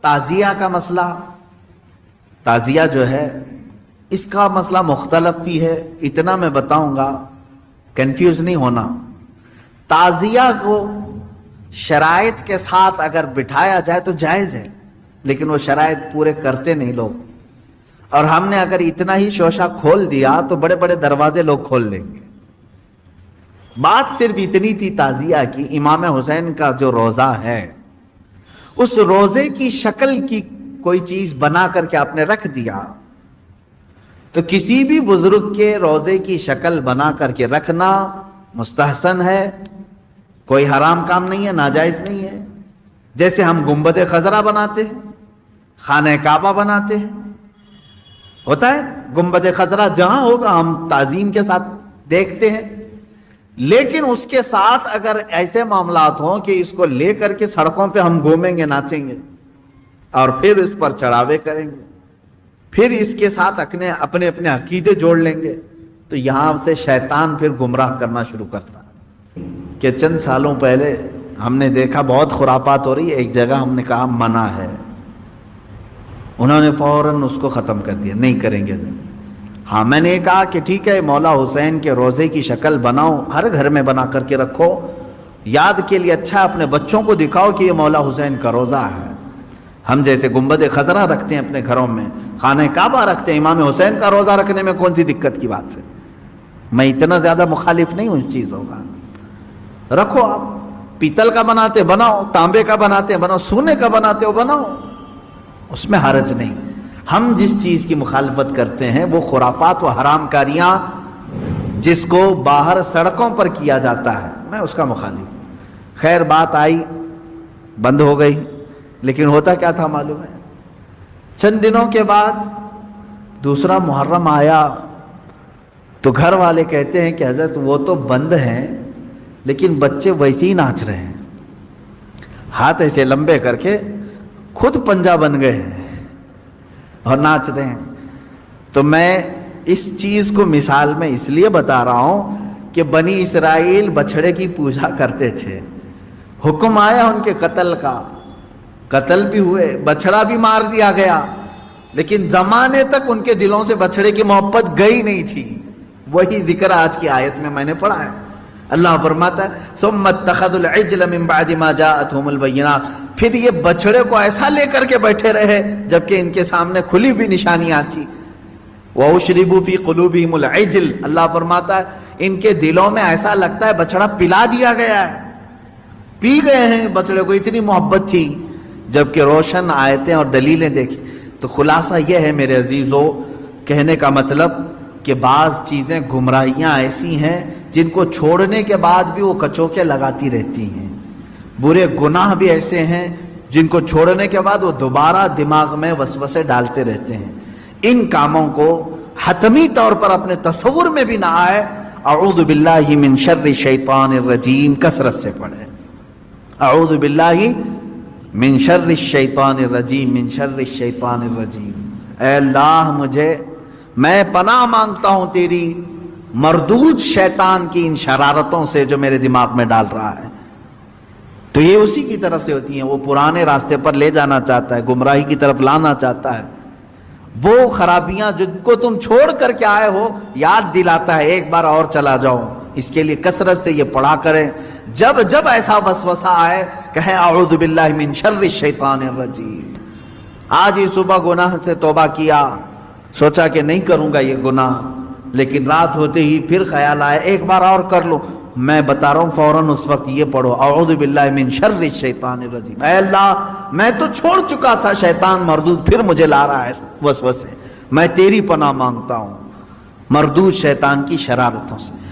تعزیہ کا مسئلہ، تعزیہ جو ہے اس کا مسئلہ مختلف بھی ہے، اتنا میں بتاؤں گا، کنفیوز نہیں ہونا۔ تعزیہ کو شرائط کے ساتھ اگر بٹھایا جائے تو جائز ہے، لیکن وہ شرائط پورے کرتے نہیں لوگ، اور ہم نے اگر اتنا ہی شوشہ کھول دیا تو بڑے بڑے دروازے لوگ کھول دیں گے۔ بات صرف اتنی تھی تعزیہ کی، امام حسین کا جو روزہ ہے اس روزے کی شکل کی کوئی چیز بنا کر کے آپ نے رکھ دیا، تو کسی بھی بزرگ کے روزے کی شکل بنا کر کے رکھنا مستحسن ہے، کوئی حرام کام نہیں ہے، ناجائز نہیں ہے۔ جیسے ہم گنبد خضرا بناتے ہیں، خانہ کعبہ بناتے ہیں، ہوتا ہے گنبد خضرا جہاں ہوگا ہم تعظیم کے ساتھ دیکھتے ہیں، لیکن اس کے ساتھ اگر ایسے معاملات ہوں کہ اس کو لے کر کے سڑکوں پہ ہم گھومیں گے، ناچیں گے، اور پھر اس پر چڑھاوے کریں گے، پھر اس کے ساتھ اپنے اپنے عقیدے جوڑ لیں گے، تو یہاں سے شیطان پھر گمراہ کرنا شروع کرتا ہے۔ کہ چند سالوں پہلے ہم نے دیکھا بہت خرافات ہو رہی ہے، ایک جگہ ہم نے کہا منع ہے، انہوں نے فوراً اس کو ختم کر دیا، نہیں کریں گے۔ ہاں میں نے کہا کہ ٹھیک ہے، مولا حسین کے روزے کی شکل بناؤ، ہر گھر میں بنا کر کے رکھو، یاد کے لیے اچھا، اپنے بچوں کو دکھاؤ کہ یہ مولا حسین کا روزہ ہے۔ ہم جیسے گنبد خضرا رکھتے ہیں اپنے گھروں میں، خانہ کعبہ رکھتے ہیں، امام حسین کا روزہ رکھنے میں کون سی دقت کی بات ہے؟ میں اتنا زیادہ مخالف نہیں ہوں اس چیزوں کا، رکھو، آپ پیتل کا بناتے بناؤ، تانبے کا بناتے بناؤ، سونے کا بناتے ہو بناؤ، اس میں حرج نہیں۔ ہم جس چیز کی مخالفت کرتے ہیں وہ خرافات و حرام کاریاں جس کو باہر سڑکوں پر کیا جاتا ہے، میں اس کا مخالف ہوں۔ خیر بات آئی، بند ہو گئی، لیکن ہوتا کیا تھا معلوم ہے؟ چند دنوں کے بعد دوسرا محرم آیا تو گھر والے کہتے ہیں کہ حضرت وہ تو بند ہیں لیکن بچے ویسے ہی ناچ رہے ہیں، ہاتھ ایسے لمبے کر کے خود پنجہ بن گئے ہیں اور ناچ رہے ہیں۔ تو میں اس چیز کو مثال میں اس لیے بتا رہا ہوں کہ بنی اسرائیل بچھڑے کی پوجا کرتے تھے، حکم آیا ان کے قتل کا، قتل بھی ہوئے، بچھڑا بھی مار دیا گیا، لیکن زمانے تک ان کے دلوں سے بچھڑے کی محبت گئی نہیں تھی۔ وہی ذکر آج کی آیت میں میں نے پڑھا ہے، اللہ فرماتا ہے ثم اتخذوا العجل من بعد ما جاءتهم البینات، پھر یہ بچڑے کو ایسا لے کر کے بیٹھے رہے جبکہ ان کے سامنے کھلی ہوئی نشانیاں تھی۔ وَأُشْرِبُوا فِي قُلُوبِهِمُ الْعِجْلَ، اللہ فرماتا ہے ان کے دلوں میں ایسا لگتا ہے بچڑا پلا دیا گیا ہے، پی گئے ہیں بچڑے کو، اتنی محبت تھی، جبکہ روشن آیتیں اور دلیلیں دیکھی۔ تو خلاصہ یہ ہے میرے عزیزو، کہنے کا مطلب کہ بعض چیزیں گمراہیاں ایسی ہیں جن کو چھوڑنے کے بعد بھی وہ کچوکے لگاتی رہتی ہیں، برے گناہ بھی ایسے ہیں جن کو چھوڑنے کے بعد وہ دوبارہ دماغ میں وسوسے ڈالتے رہتے ہیں۔ ان کاموں کو حتمی طور پر اپنے تصور میں بھی نہ آئے، اعوذ باللہ من شر الشیطان الرجیم کثرت سے پڑھیں، اعوذ باللہ من شر الشیطان الرجیم، من شر الشیطان الرجیم۔ اے اللہ میں پناہ مانگتا ہوں تیری مردود شیطان کی ان شرارتوں سے جو میرے دماغ میں ڈال رہا ہے۔ تو یہ اسی کی طرف سے ہوتی ہیں، وہ پرانے راستے پر لے جانا چاہتا ہے، گمراہی کی طرف لانا چاہتا ہے، وہ خرابیاں جن کو تم چھوڑ کر کے آئے ہو یاد دلاتا ہے ایک بار اور چلا جاؤ۔ اس کے لیے کثرت سے یہ پڑھا کریں، جب ایسا وسوسہ آئے کہیں اعوذ باللہ من شر الشیطان الرجیم۔ آج ہی صبح گناہ سے توبہ کیا، سوچا کہ نہیں کروں گا یہ گناہ، لیکن رات ہوتے ہی پھر خیال آیا ایک بار اور کر لو، میں بتا رہا ہوں فوراً اس وقت یہ پڑھو اعوذ باللہ من شر الشیطان الرجیم۔ اے اللہ میں تو چھوڑ چکا تھا شیطان مردود، پھر مجھے لا رہا ہے وسوسے، میں تیری پناہ مانگتا ہوں مردود شیطان کی شرارتوں سے۔